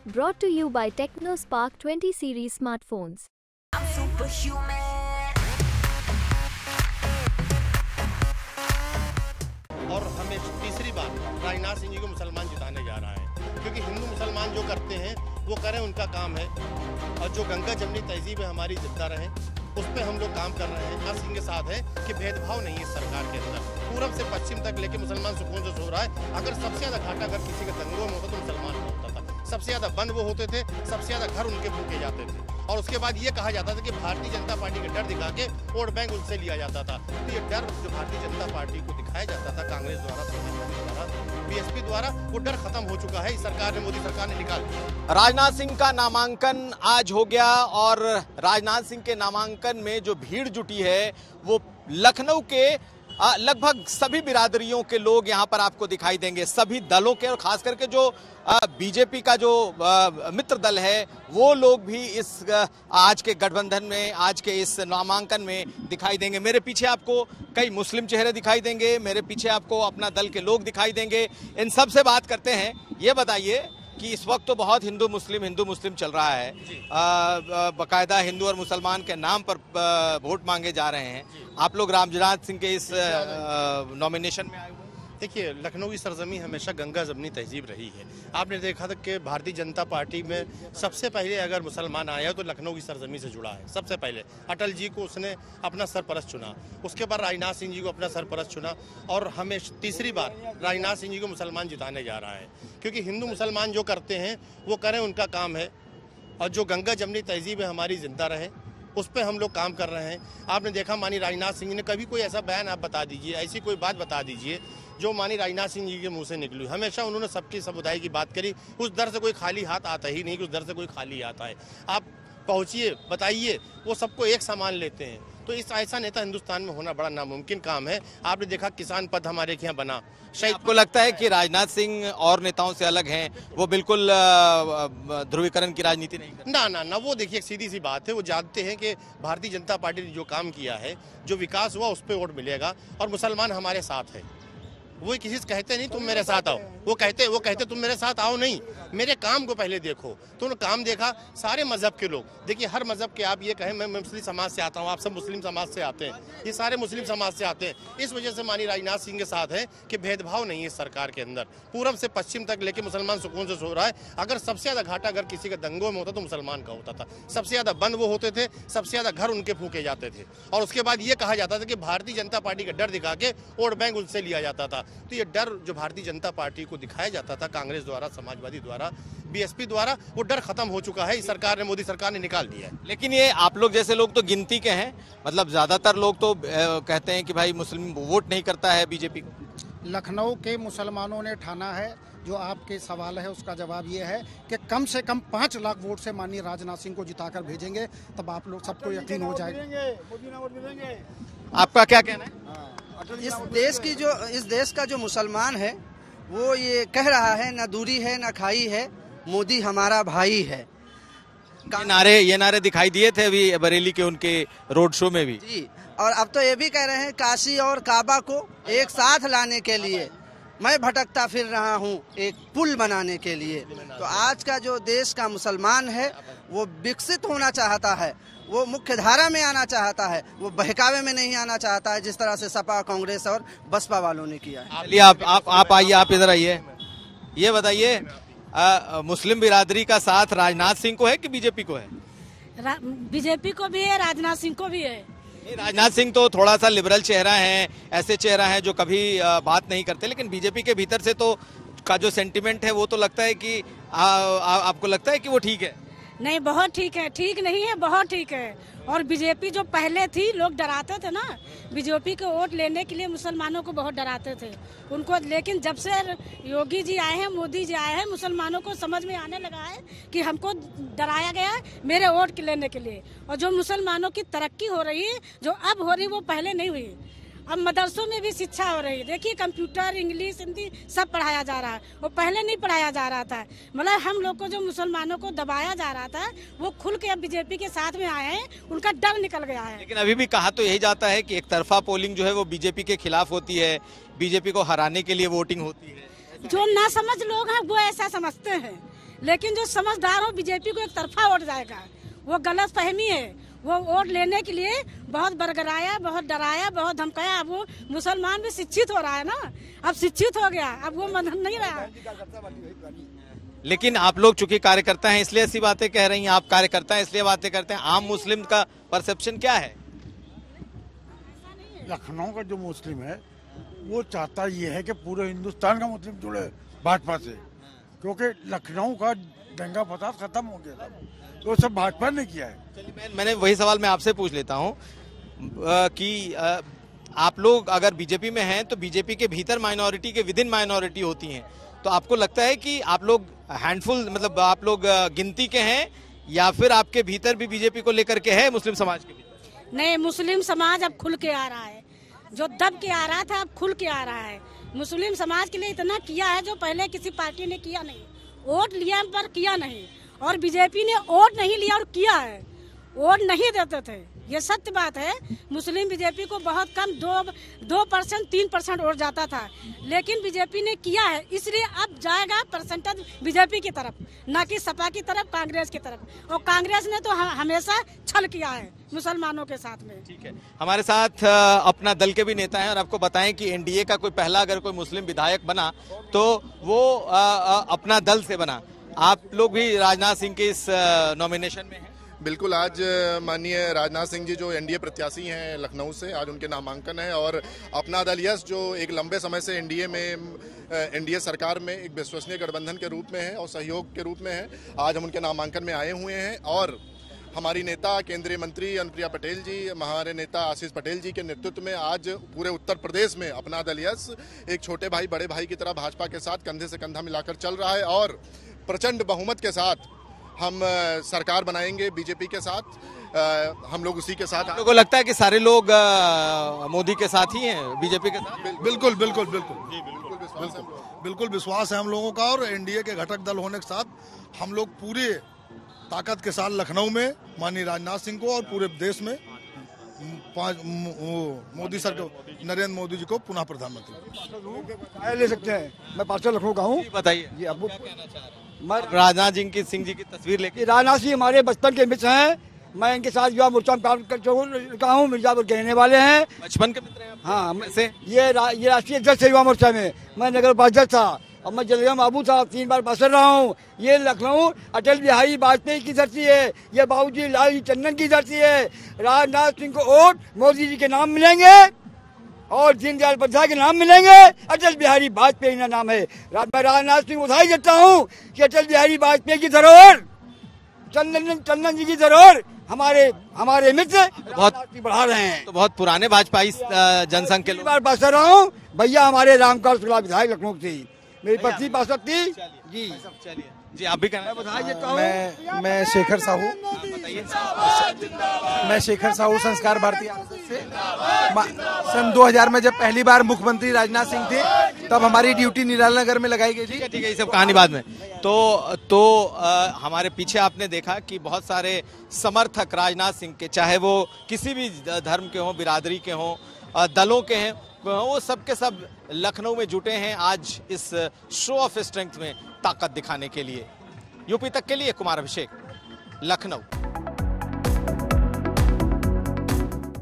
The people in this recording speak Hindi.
Brought to you by TechnoSpark 20 series smartphones. I'm superhuman. और हमें तीसरी बार राजनाथ सिंह जी को मुसलमान जिताने जा रहा है, क्योंकि हिंदू मुसलमान जो करते हैं वो करें, उनका काम है। और जो गंगा जमनी तहजीब है हमारी जिंदा रहे, उस पर हम लोग काम कर रहे हैं। हर सिंह के साथ है कि भेदभाव नहीं है सरकार के अंदर, पूरब से पश्चिम तक लेके मुसलमान सुकून से सो रहा है। अगर सबसे ज्यादा घाटा अगर किसी के दंगों में होता तो मुसलमान का होता था। सबसे ज्यादा बंद वो होते थे, सबसे ज्यादा घर उनके फूके जाते थे, और उसके बाद ये कहा जाता था कि भारतीय जनता पार्टी का डर दिखा के वोट बैंक उनसे लिया जाता था। तो ये डर जो भारतीय जनता पार्टी को दिखाया जाता था कांग्रेस द्वारा, समाजवादी द्वारा, बीएसपी द्वारा, वो डर खत्म हो चुका है। इस सरकार ने, मोदी सरकार ने निकाल दिया। राजनाथ सिंह का नामांकन आज हो गया और राजनाथ सिंह के नामांकन में जो भीड़ जुटी है वो लखनऊ के लगभग सभी बिरादरियों के लोग यहाँ पर आपको दिखाई देंगे। सभी दलों के और खास करके जो बीजेपी का जो मित्र दल है वो लोग भी इस आज के गठबंधन में, आज के इस नामांकन में दिखाई देंगे। मेरे पीछे आपको कई मुस्लिम चेहरे दिखाई देंगे, मेरे पीछे आपको अपना दल के लोग दिखाई देंगे। इन सब से बात करते हैं। ये बताइए कि इस वक्त तो बहुत हिंदू मुस्लिम चल रहा है, बाकायदा हिंदू और मुसलमान के नाम पर वोट मांगे जा रहे हैं। आप लोग राजनाथ सिंह के इस नॉमिनेशन में आए हुए। देखिए, लखनऊ की सरजमी हमेशा गंगा जमनी तहजीब रही है। आपने देखा था कि भारतीय जनता पार्टी में सबसे पहले अगर मुसलमान आया तो लखनऊ की सरजमी से जुड़ा है। सबसे पहले अटल जी को उसने अपना सरपरस्त चुना, उसके बाद राजनाथ सिंह जी को अपना सरपरस्त चुना, और हमें तीसरी बार राजनाथ सिंह जी को मुसलमान जिताने जा रहा है, क्योंकि हिंदू मुसलमान जो करते हैं वो करें, उनका काम है। और जो गंगा जमनी तहजीब है हमारी जिंदा रहे, उस पर हम लोग काम कर रहे हैं। आपने देखा माननीय राजनाथ सिंह ने कभी कोई ऐसा बयान आप बता दीजिए, ऐसी कोई बात बता दीजिए जो माननीय राजनाथ सिंह जी के मुंह से निकली। हमेशा उन्होंने सबकी समुदाय की बात करी। उस दर से कोई खाली हाथ आता ही नहीं, उस दर से कोई खाली आता है। आप पहुंचिए, बताइए, वो सबको एक समान लेते हैं। तो इस ऐसा नेता हिंदुस्तान में होना बड़ा नामुमकिन काम है। आपने देखा किसान पद हमारे यहाँ बना। शायद आपको लगता है कि राजनाथ सिंह और नेताओं से अलग हैं, वो बिल्कुल ध्रुवीकरण की राजनीति नहीं करते? ना, वो देखिए सीधी सी बात है। वो जानते हैं कि भारतीय जनता पार्टी ने जो काम किया है, जो विकास हुआ, उस पर वोट मिलेगा। और मुसलमान हमारे साथ है। वो किसी से कहते नहीं तुम मेरे साथ आओ, वो कहते तुम मेरे साथ आओ नहीं, मेरे काम को पहले देखो। तो उन्होंने काम देखा। सारे मजहब के लोग, देखिए हर मजहब के, आप ये कहें मैं मुस्लिम समाज से आता हूँ, आप सब मुस्लिम समाज से आते हैं, ये सारे मुस्लिम समाज से आते हैं। इस वजह से माननीय राजनाथ सिंह के साथ है कि भेदभाव नहीं है सरकार के अंदर, पूरब से पश्चिम तक लेके मुसलमान सुकून से सो रहा है। अगर सबसे ज्यादा घाटा अगर किसी के दंगों में होता तो मुसलमान का होता था। सबसे ज्यादा बंद वो होते थे, सबसे ज्यादा घर उनके फूके जाते थे, और उसके बाद ये कहा जाता था कि भारतीय जनता पार्टी का डर दिखा के वोट बैंक उनसे लिया जाता था। तो ये डर जो भारतीय जनता पार्टी को दिखाया जाता था कांग्रेस द्वारा, समाजवादी द्वारा, बीएसपी द्वारा, वो डर खत्म हो चुका है। इस सरकार ने, मोदी सरकार ने निकाल दिया है। लेकिन ये आप लोग जैसे लोग तो गिनती के हैं, मतलब ज्यादातर लोग तो कहते हैं कि भाई मुस्लिम वोट नहीं करता है बीजेपी को। लखनऊ के मुसलमानों ने ठाना है, जो आपके सवाल है उसका जवाब ये है कि कम से कम 5 लाख वोट से माननीय राजनाथ सिंह को जिताकर भेजेंगे, तब आप लोग सबको यकीन हो जाएगा। आपका क्या कहना है? इस देश का जो मुसलमान है वो ये कह रहा है, ना दूरी है ना खाई है, मोदी हमारा भाई है। ये नारे दिखाई दिए थे अभी बरेली के उनके रोड शो में भी जी। और अब तो ये भी कह रहे हैं काशी और काबा को एक साथ लाने के लिए मैं भटकता फिर रहा हूँ एक पुल बनाने के लिए। तो आज का जो देश का मुसलमान है वो विकसित होना चाहता है, वो मुख्य धारा में आना चाहता है, वो बहकावे में नहीं आना चाहता है, जिस तरह से सपा, कांग्रेस और बसपा वालों ने किया है। चलिए आप आइए, आप इधर आइए। ये बताइए, मुस्लिम बिरादरी का साथ राजनाथ सिंह को है कि बीजेपी को है? बीजेपी को भी है, राजनाथ सिंह को भी है। राजनाथ सिंह तो थोड़ा सा लिबरल चेहरा है, ऐसे चेहरा है जो कभी बात नहीं करते, लेकिन बीजेपी के भीतर से तो का जो सेंटिमेंट है वो तो लगता है कि आपको लगता है कि वो ठीक है? नहीं, बहुत ठीक है। ठीक नहीं है, बहुत ठीक है। और बीजेपी जो पहले थी, लोग डराते थे ना, बीजेपी को वोट लेने के लिए मुसलमानों को बहुत डराते थे उनको। लेकिन जब से योगी जी आए हैं, मोदी जी आए हैं, मुसलमानों को समझ में आने लगा है कि हमको डराया गया है मेरे वोट लेने के लिए। और जो मुसलमानों की तरक्की हो रही है, जो अब हो रही, वो पहले नहीं हुई। अब मदरसों में भी शिक्षा हो रही है। देखिए, कंप्यूटर, इंग्लिश, हिंदी सब पढ़ाया जा रहा है, वो पहले नहीं पढ़ाया जा रहा था। मतलब हम लोग को जो मुसलमानों को दबाया जा रहा था, वो खुल के अब बीजेपी के साथ में आए हैं, उनका डर निकल गया है। लेकिन अभी भी कहा तो यही जाता है कि एक तरफा पोलिंग जो है वो बीजेपी के खिलाफ होती है, बीजेपी को हराने के लिए वोटिंग होती है। जो ना समझ लोग हैं वो ऐसा समझते हैं, लेकिन जो समझदार हो बीजेपी को एक तरफा वोट जाएगा, वो गलत फहमी है। वो वोट लेने के लिए बहुत बरगराया, बहुत डराया, बहुत धमकाया। अब वो मुसलमान भी शिक्षित हो रहा है ना, अब शिक्षित हो गया, अब वो मदद नहीं रहा। लेकिन आप लोग चूंकि कार्यकर्ता हैं इसलिए ऐसी बातें कह रही हैं, आप कार्यकर्ता हैं इसलिए बातें करते हैं। आम मुस्लिम का परसेप्शन क्या है? लखनऊ का जो मुस्लिम है वो चाहता ये है कि पूरे हिंदुस्तान का मुस्लिम जुड़े भाजपा से, क्योंकि लखनऊ का दंगा फसाद खत्म हो गया था, तो सब भाजपा ने किया है। चलिए मैंने वही सवाल मैं आपसे पूछ लेता हूँ कि आप लोग अगर बीजेपी में हैं तो बीजेपी के भीतर माइनॉरिटी के विदिन माइनॉरिटी होती हैं, तो आपको लगता है कि आप लोग हैंडफुल मतलब आप लोग गिनती के हैं या फिर आपके भीतर भी बीजेपी को लेकर के है मुस्लिम समाज के भीतर? नहीं, मुस्लिम समाज अब खुल के आ रहा है, जो दब के आ रहा था अब खुल के आ रहा है। मुस्लिम समाज के लिए इतना किया है जो पहले किसी पार्टी ने किया नहीं। वोट लिया पर किया नहीं, और बीजेपी ने वोट नहीं लिया और किया है। वोट नहीं देते थे, ये सत्य बात है। मुस्लिम बीजेपी को बहुत कम 2% 3% वोट जाता था, लेकिन बीजेपी ने किया है, इसलिए अब जाएगा परसेंटेज बीजेपी की तरफ, ना कि सपा की तरफ, कांग्रेस की तरफ। और कांग्रेस ने तो हमेशा छल किया है मुसलमानों के साथ में। ठीक है, हमारे साथ अपना दल के भी नेता हैं और आपको बताएं कि एनडीए का कोई पहला अगर कोई मुस्लिम विधायक बना तो वो अपना दल से बना। आप लोग भी राजनाथ सिंह के इस नॉमिनेशन में हैं? बिल्कुल, आज माननीय राजनाथ सिंह जी जो एनडीए प्रत्याशी हैं लखनऊ से, आज उनके नामांकन है और अपना दल यस जो एक लंबे समय से एनडीए सरकार में एक विश्वसनीय गठबंधन के रूप में है और सहयोग के रूप में है, आज हम उनके नामांकन में आए हुए हैं। और हमारी नेता केंद्रीय मंत्री अनुप्रिया पटेल जी, हमारे नेता आशीष पटेल जी के नेतृत्व में आज पूरे उत्तर प्रदेश में अपना दल यस एक छोटे भाई बड़े भाई की तरह भाजपा के साथ कंधे से कंधा मिलाकर चल रहा है और प्रचंड बहुमत के साथ हम सरकार बनाएंगे बीजेपी के साथ। हम लोग उसी के साथ। आपको लगता है कि सारे लोग मोदी के साथ ही हैं, बीजेपी के साथ? बिल्कुल बिल्कुल बिल्कुल बिल्कुल विश्वास है हम लोगों का, और एनडीए के घटक दल होने के साथ हम लोग पूरे ताकत के साथ लखनऊ में माननीय राजनाथ सिंह को और पूरे देश में मोदी सरकार नरेंद्र मोदी जी को पुनः प्रधानमंत्री ले सकते हैं। मैं पार्षद लखनऊ का हूँ। बताइए जी, अब मैं राजनाथ सिंह जी की तस्वीर लेके। राजनाथ सिंह हमारे बचपन के मित्र हैं, मैं इनके साथ युवा मोर्चा में काम कर हूँ, मिर्जापुर के रहने वाले हैं। बचपन के मित्र हैं? हाँ, से ये राष्ट्रीय अध्यक्ष है युवा मोर्चा में, मैं नगर उपाध्यक्ष था और मैं जलगांव बाबू था, 3 बार पार्षद रहा हूँ। ये लखनऊ अटल बिहारी वाजपेयी की धरती है, ये बाबूजी लालजी टंडन की धरती है। राजनाथ सिंह को वोट मोदी जी के नाम मिलेंगे और दीनदयाल उपाध्याय के नाम मिलेंगे, अटल बिहारी वाजपेयी का नाम है। मैं राजनाथ सिंह बधाई देता हूँ कि अटल बिहारी वाजपेयी की धरोहर, टंडन जी की धरोहर हमारे मित्र बहुत बढ़ा रहे हैं। तो बहुत पुराने भाजपाई जनसंघ के बार पार्षद रहा हूँ भैया, हमारे रामकाल शुक्ला विधायक लखनऊ से, मेरी पत्नी पार्षद थी जी। जी आप भी कहना? बधाई देता हूँ। मैं शेखर साहू, मैं शेखर साहू संस्कार भारती से। सन 2000 में जब पहली बार मुख्यमंत्री राजनाथ सिंह थे तब हमारी ड्यूटी निराला नगर में लगाई गई थी। ठीक है, ये सब कहानी बाद में। तो हमारे पीछे आपने देखा कि बहुत सारे समर्थक राजनाथ सिंह के, चाहे वो किसी भी धर्म के हों, बिरादरी के हों, दलों के हैं, वो सब के सब लखनऊ में जुटे हैं आज इस शो ऑफ स्ट्रेंथ में ताकत दिखाने के लिए। यूपी तक के लिए कुमार अभिषेक, लखनऊ।